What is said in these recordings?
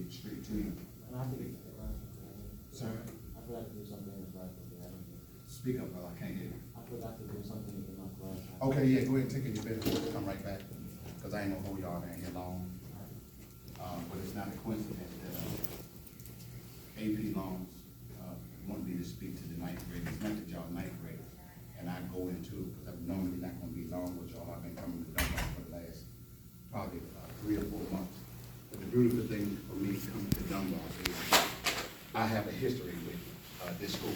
it straight to you. And I think it's Sir, I forgot to do something in the class. speak up, brother, I can't hear you. I forgot to do something in my class. Okay, yeah, go ahead and take it, you better come right back, because I ain't gonna hold y'all down here long. But it's not a coincidence that, AP Loans, want me to speak to the ninth grade. It's not that y'all ninth grade, and I go into, because I'm normally not gonna be long with y'all. I've been coming to Dunbar for the last probably 3 or 4 months. But the beautiful thing for me coming to Dunbar is I have a history with, this school.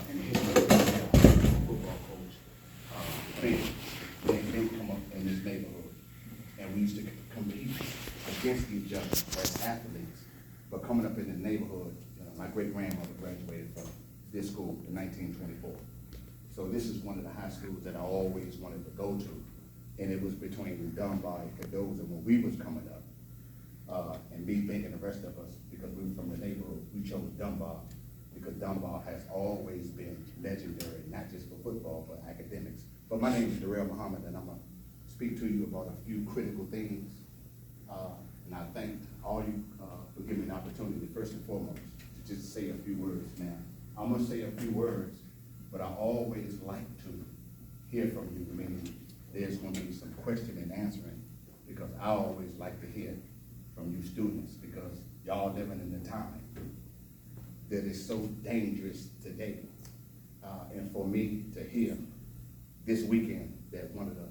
And the history of the football coach, Ben. Ben come up in this neighborhood, and we used to compete against each other as athletes. But coming up in the neighborhood, you know, my great-grandmother graduated from this school in 1924. So this is one of the high schools that I always wanted to go to. And it was between Dunbar and Cardozo when we was coming up. And me, Ben, and the rest of us, because we were from the neighborhood, we chose Dunbar because Dunbar has always been legendary, not just for football, but academics. But my name is Dyrell Muhammad, and I'm gonna speak to you about a few critical things. And I thank all you for giving me the opportunity, first and foremost, to just say a few words. Now, I'm gonna say a few words, but I always like to hear from you, meaning there's gonna be some question and answering, because I always like to hear from you students, because y'all living in the time that is so dangerous today. And for me to hear this weekend that one of the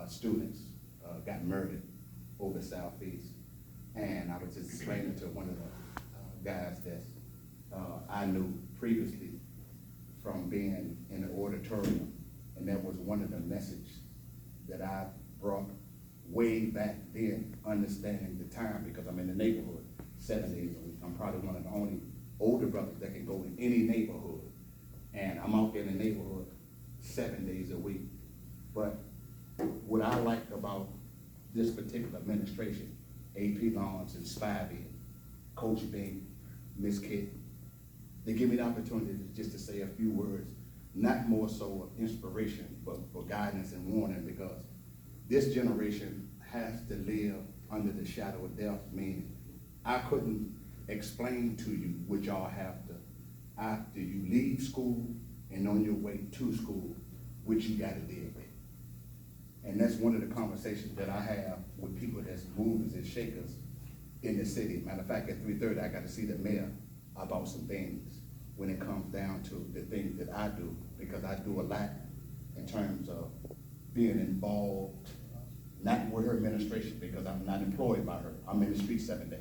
students got murdered over Southeast. And I was just explaining to one of the guys that I knew previously from being in the auditorium, and that was one of the messages that I brought way back then, understanding the time, because I'm in the neighborhood 7 days a week. I'm probably one of the only older brothers that can go in any neighborhood, and I'm out there in the neighborhood 7 days a week. But what I like about this particular administration, AP Lawrence and Spivey, Coach Bing, Miss Kidd, they give me the opportunity just to say a few words, not more so of inspiration, but for guidance and warning, because this generation has to live under the shadow of death, meaning I couldn't explain to you what y'all have to, after you leave school and on your way to school, what you gotta deal with. And that's one of the conversations that I have with people that's movers and shakers in the city. Matter of fact, at 3:30, I got to see the mayor about some things when it comes down to the things that I do, because I do a lot in terms of being involved, not with her administration, because I'm not employed by her. I'm in the street 7 days.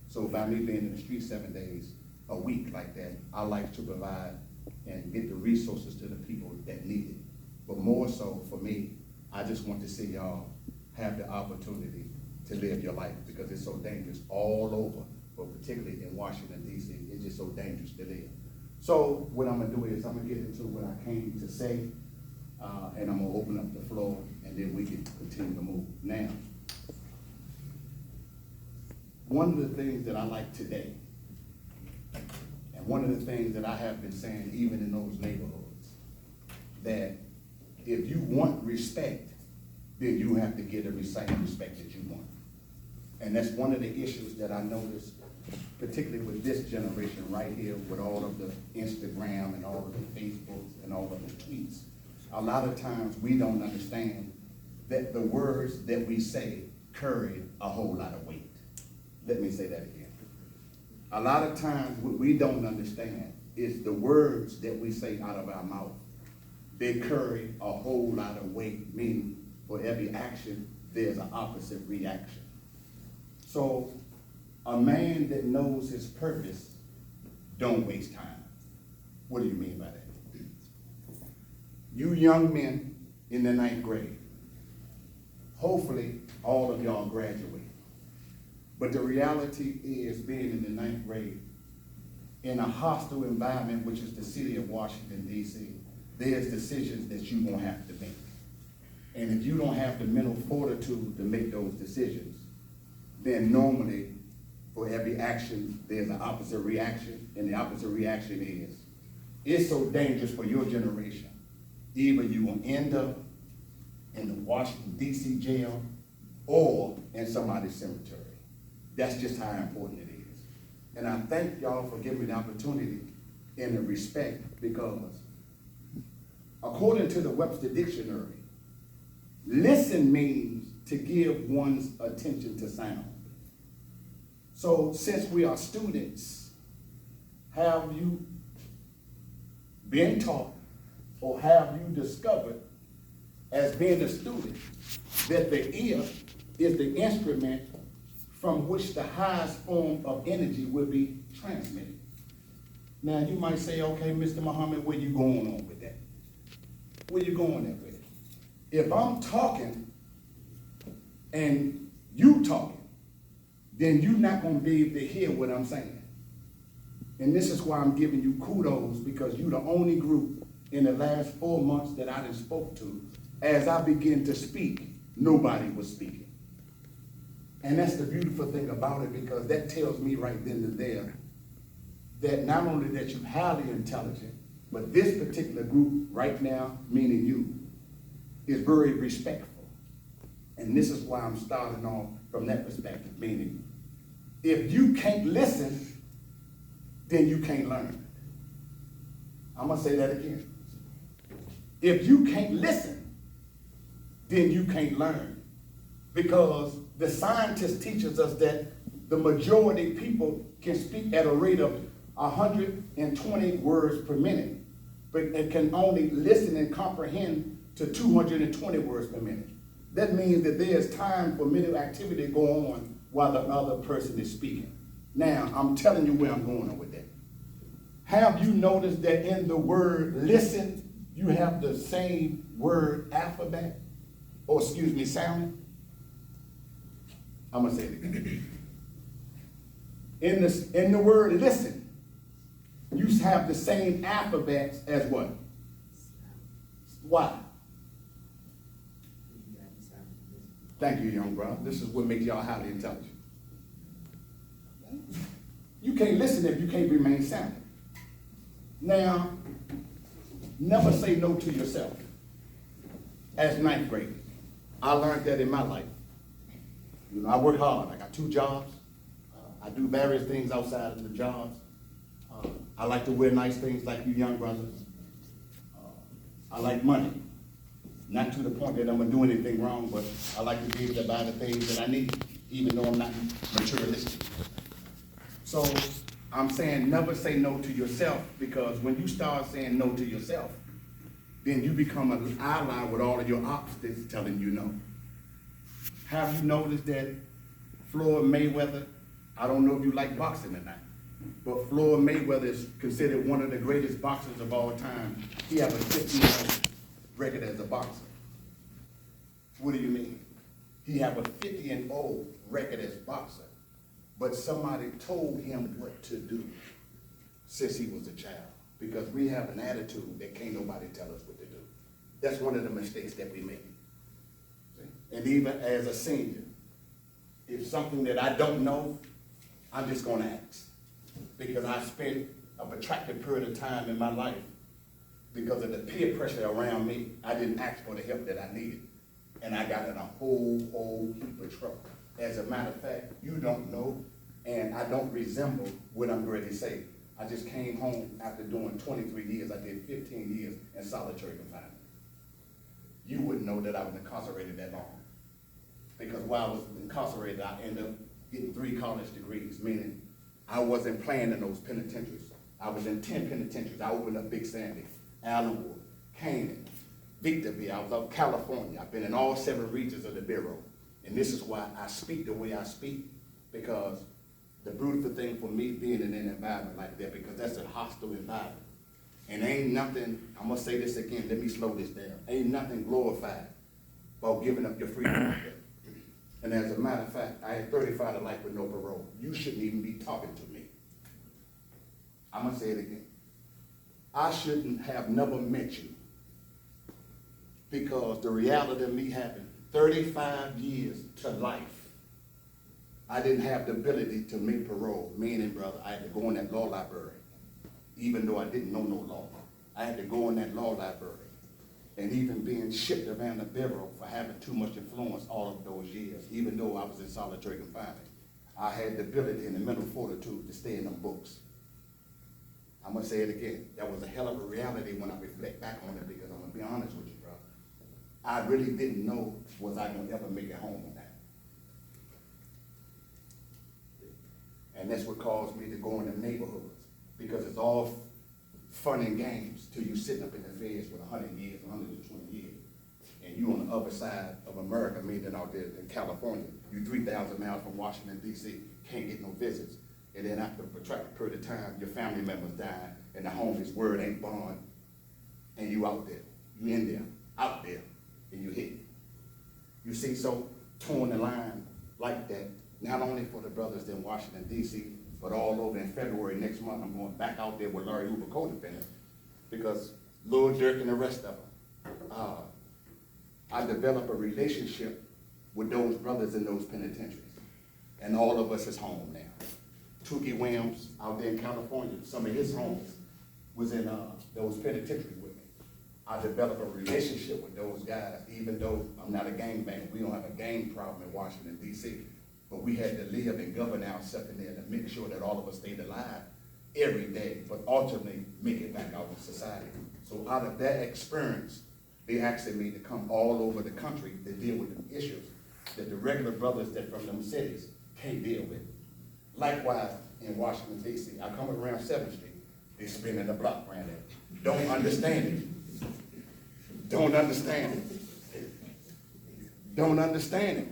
So by me being in the street 7 days a week like that, I like to provide and get the resources to the people that need it. But more so for me, I just want to see y'all have the opportunity to live your life, because it's so dangerous all over, but particularly in Washington, D.C., it's just so dangerous to live. So what I'm gonna do is I'm gonna get into what I came to say, and I'm gonna open up the floor, and then we can continue to move. Now, one of the things that I like today, and one of the things that I have been saying even in those neighborhoods, that if you want respect, then you have to get the same respect that you want. And that's one of the issues that I noticed, particularly with this generation right here, with all of the Instagram and all of the Facebooks and all of the tweets. A lot of times we don't understand that the words that we say carry a whole lot of weight. Let me say that again. A lot of times what we don't understand is the words that we say out of our mouth, they carry a whole lot of weight, meaning for every action, there's an opposite reaction. So a man that knows his purpose don't waste time. What do you mean by that? You young men in the 9th grade, hopefully all of y'all graduate. But the reality is, being in the 9th grade, in a hostile environment, which is the city of Washington, D.C., there's decisions that you're gonna have to make. And if you don't have the mental fortitude to make those decisions, then normally for every action, there's an opposite reaction, and the opposite reaction is, it's so dangerous for your generation. Either you will end up in the Washington, D.C. jail or in somebody's cemetery. That's just how important it is. And I thank y'all for giving me the opportunity and the respect, because according to the Webster Dictionary, listen means to give one's attention to sound. So since we are students, have you been taught or have you discovered as being a student that the ear is the instrument from which the highest form of energy will be transmitted? Now you might say, okay, Mr. Muhammad, where you going on with that? Where you going at with it? If I'm talking and you talking, then you're not going to be able to hear what I'm saying. And this is why I'm giving you kudos, because you're the only group in the last 4 months that I done spoke to. As I begin to speak, nobody was speaking. And that's the beautiful thing about it, because that tells me right then and there that not only that you're highly intelligent, but this particular group right now, meaning you, is very respectful. And this is why I'm starting off from that perspective, meaning if you can't listen, then you can't learn. I'm gonna say that again. If you can't listen, then you can't learn. Because the scientist teaches us that the majority of people can speak at a rate of 120 words per minute, but it can only listen and comprehend to 220 words per minute. That means that there's time for mental activity to go on while the other person is speaking. Now, I'm telling you where I'm going with that. Have you noticed that in the word listen, you have the same word alphabet, or excuse me, sound? I'm gonna say it again. In the word listen, you have the same alphabets as what? Why? Thank you, young brother. This is what makes y'all highly intelligent. You can't listen if you can't remain silent. Now, never say no to yourself. As ninth grade, I learned that in my life. You know, I work hard. I got 2 jobs. I do various things outside of the jobs. I like to wear nice things like you young brothers. I like money. Not to the point that I'm gonna do anything wrong, but I like to be able to buy the things that I need, even though I'm not materialistic. So I'm saying never say no to yourself, because when you start saying no to yourself, then you become an ally with all of your opposites telling you no. Have you noticed that Floyd Mayweather, I don't know if you like boxing or not, but Floyd Mayweather is considered one of the greatest boxers of all time. He has a 15-year record as a boxer. What do you mean? He have a 50-and-0 record as a boxer, but somebody told him what to do since he was a child, because we have an attitude that can't nobody tell us what to do. That's one of the mistakes that we make. See? And even as a senior, if something that I don't know, I'm just gonna ask, because I spent a protracted period of time in my life. Because of the peer pressure around me, I didn't ask for the help that I needed. And I got in a whole heap of trouble. As a matter of fact, you don't know, and I don't resemble what I'm ready to say. I just came home after doing 23 years. I did 15 years in solitary confinement. You wouldn't know that I was incarcerated that long. Because while I was incarcerated, I ended up getting 3 college degrees, meaning I wasn't playing in those penitentiaries. I was in 10 penitentiaries. I opened up Big Sandy, Allenwood, Canaan, Victorville. I was up California. I've been in all 7 regions of the Bureau. And this is why I speak the way I speak, because the beautiful thing for me being in an environment like that, because that's a hostile environment. And ain't nothing, I'm gonna say this again, let me slow this down. Ain't nothing glorified about giving up your freedom like that. And as a matter of fact, I had 35 to life with no parole. You shouldn't even be talking to me. I'm gonna say it again. I shouldn't have never met you, because the reality of me having 35 years to life, I didn't have the ability to make parole, meaning, brother, I had to go in that law library, even though I didn't know no law. I had to go in that law library, and even being shipped around the bureau for having too much influence all of those years, even though I was in solitary confinement. I had the ability and the mental fortitude to stay in them books. I'm gonna say it again. That was a hell of a reality when I reflect back on it, because I'm gonna be honest with you, bro. I really didn't know was I gonna ever make it home or not. And that's what caused me to go in the neighborhoods, because it's all fun and games till you sitting up in the feds with 100 years, 120 years. And you on the other side of America, meaning out there in California. You 3,000 miles from Washington, D.C., can't get no visits. And then after a protracted period of time, your family members die, and the homie's word ain't bond, and you out there. You in there, out there, and you hit. You see, so towing the line like that, not only for the brothers in Washington, D.C., but all over. In February next month, I'm going back out there with Larry Hoover co-defendant, because Lil Durk and the rest of them, I developed a relationship with those brothers in those penitentiaries. And all of us is home now. Tookie Williams out there in California, some of his homies was in those penitentiaries with me. I developed a relationship with those guys, even though I'm not a gangbanger. We don't have a gang problem in Washington, D.C. But we had to live and govern ourselves in there to make sure that all of us stayed alive every day, but ultimately make it back out in society. So out of that experience, they asked me to come all over the country to deal with the issues that the regular brothers that from them cities can't deal with. Likewise, in Washington, D.C., I come around 7th Street, they spinning the block around there. Don't understand it. Don't understand it. Don't understand it.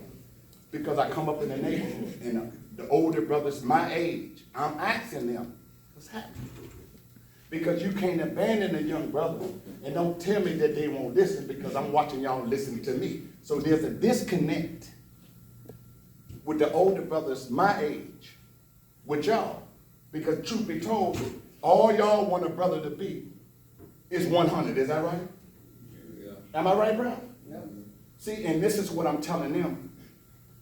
Because I come up in the neighborhood, and the older brothers my age, I'm asking them, what's happening? Because you can't abandon a young brother and don't tell me that they won't listen, because I'm watching y'all listen to me. So there's a disconnect with the older brothers my age, with y'all. Because truth be told, all y'all want a brother to be is 100, is that right? Yeah. Am I right, bro? Yeah. See, and this is what I'm telling them,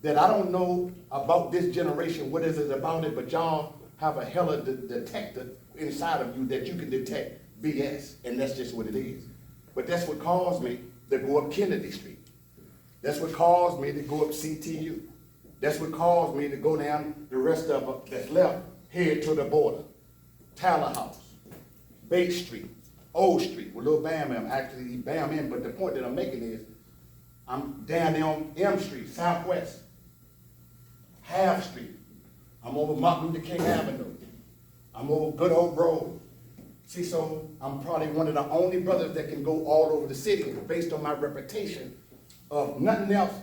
that I don't know about this generation, what is it about it, but y'all have a hella detector inside of you that you can detect BS, and that's just what it is. But that's what caused me to go up Kennedy Street. That's what caused me to go up CTU. That's what caused me to go down the rest of it that's left, head to the border. Tyler House, Bate Street, Old Street, with Lil Bam Bam. Actually, he Bam in, but the point that I'm making is, I'm down there on M Street, Southwest, Half Street. I'm over Martin Luther King Avenue. I'm over Good Old Road. See, so I'm probably one of the only brothers that can go all over the city based on my reputation of nothing else,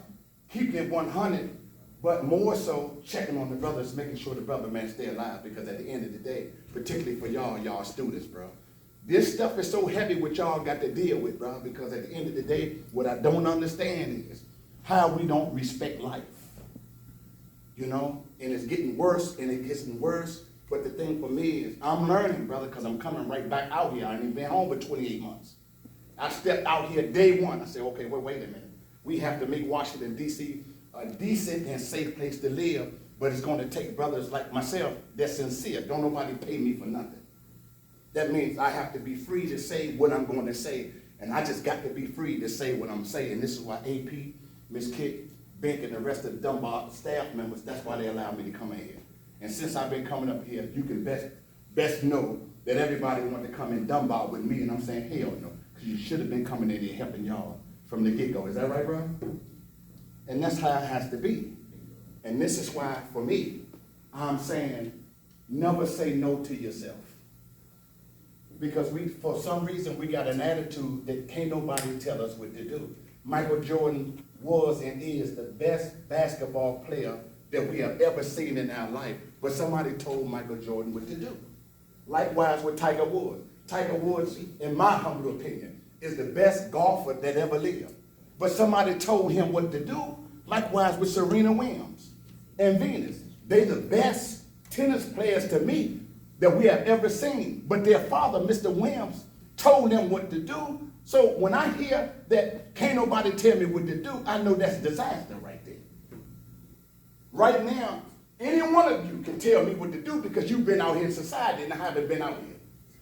keeping it 100, but more so checking on the brothers, making sure the brother man stay alive, because at the end of the day, particularly for y'all students, bro, this stuff is so heavy what y'all got to deal with, bro, because at the end of the day, what I don't understand is how we don't respect life. You know, and it's getting worse, and it gets worse. But the thing for me is, I'm learning, brother, because I'm coming right back out here. I ain't been home for 28 months. I stepped out here day one. I said, okay, wait a minute. We have to make Washington, D.C. a decent and safe place to live, but it's going to take brothers like myself that's sincere. Don't nobody pay me for nothing. That means I have to be free to say what I'm going to say, and I just got to be free to say what I'm saying. This is why AP, Miss Kit, Bink, and the rest of the Dunbar staff members, that's why they allowed me to come in here. And since I've been coming up here, you can best know that everybody wanted to come in Dunbar with me, and I'm saying, hell no, because you should have been coming in here helping y'all from the get-go. Is that right, bro? And that's how it has to be. And this is why, for me, I'm saying, never say no to yourself. Because for some reason, we got an attitude that can't nobody tell us what to do. Michael Jordan was and is the best basketball player that we have ever seen in our life, but somebody told Michael Jordan what to do. Likewise with Tiger Woods. Tiger Woods, in my humble opinion, is the best golfer that ever lived. But somebody told him what to do. Likewise with Serena Williams and Venus. They're the best tennis players to me that we have ever seen. But their father, Mr. Williams, told them what to do. So when I hear that can't nobody tell me what to do, I know that's disaster right there. Right now, any one of you can tell me what to do because you've been out here in society and I haven't been out here.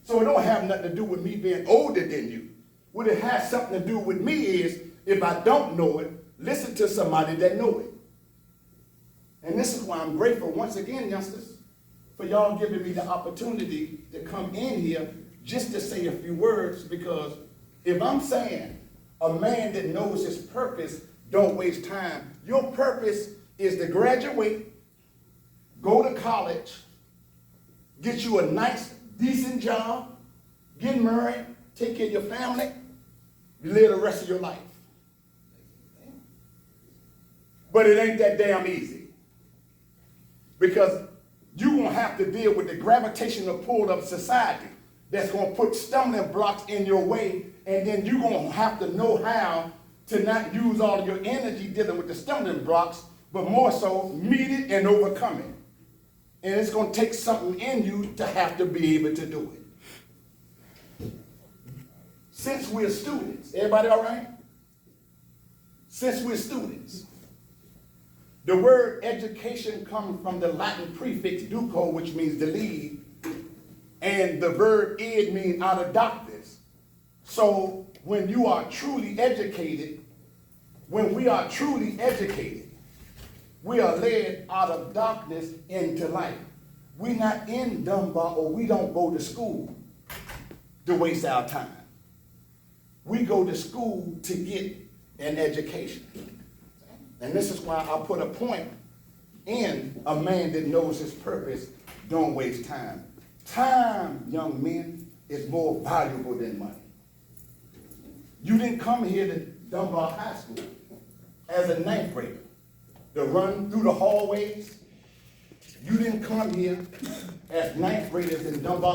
So it don't have nothing to do with me being older than you. What it has something to do with me is, if I don't know it, listen to somebody that know it. And And this is why I'm grateful once again, youngsters, for y'all giving me the opportunity to come in here just to say a few words, because if I'm saying a man that knows his purpose don't waste time, your purpose is to graduate, go to college, get you a nice, decent job, get married, take care of your family, you live the rest of your life. But it ain't that damn easy. Because you're going to have to deal with the gravitational pull of society that's going to put stumbling blocks in your way, and then you're going to have to know how to not use all of your energy dealing with the stumbling blocks, but more so meet it and overcome it. And it's going to take something in you to have to be able to do it. Since we're students, everybody all right? Since we're students, the word education comes from the Latin prefix duco, which means to lead, and the verb ed means out of darkness. So when you are truly educated, when we are truly educated, we are led out of darkness into light. We're not in Dunbar, or we don't go to school to waste our time. We go to school to get an education. And this is why I put a point in a man that knows his purpose don't waste time. Time, young men, is more valuable than money. You didn't come here to Dunbar High School as a ninth grader to run through the hallways. You didn't come here as ninth graders in Dunbar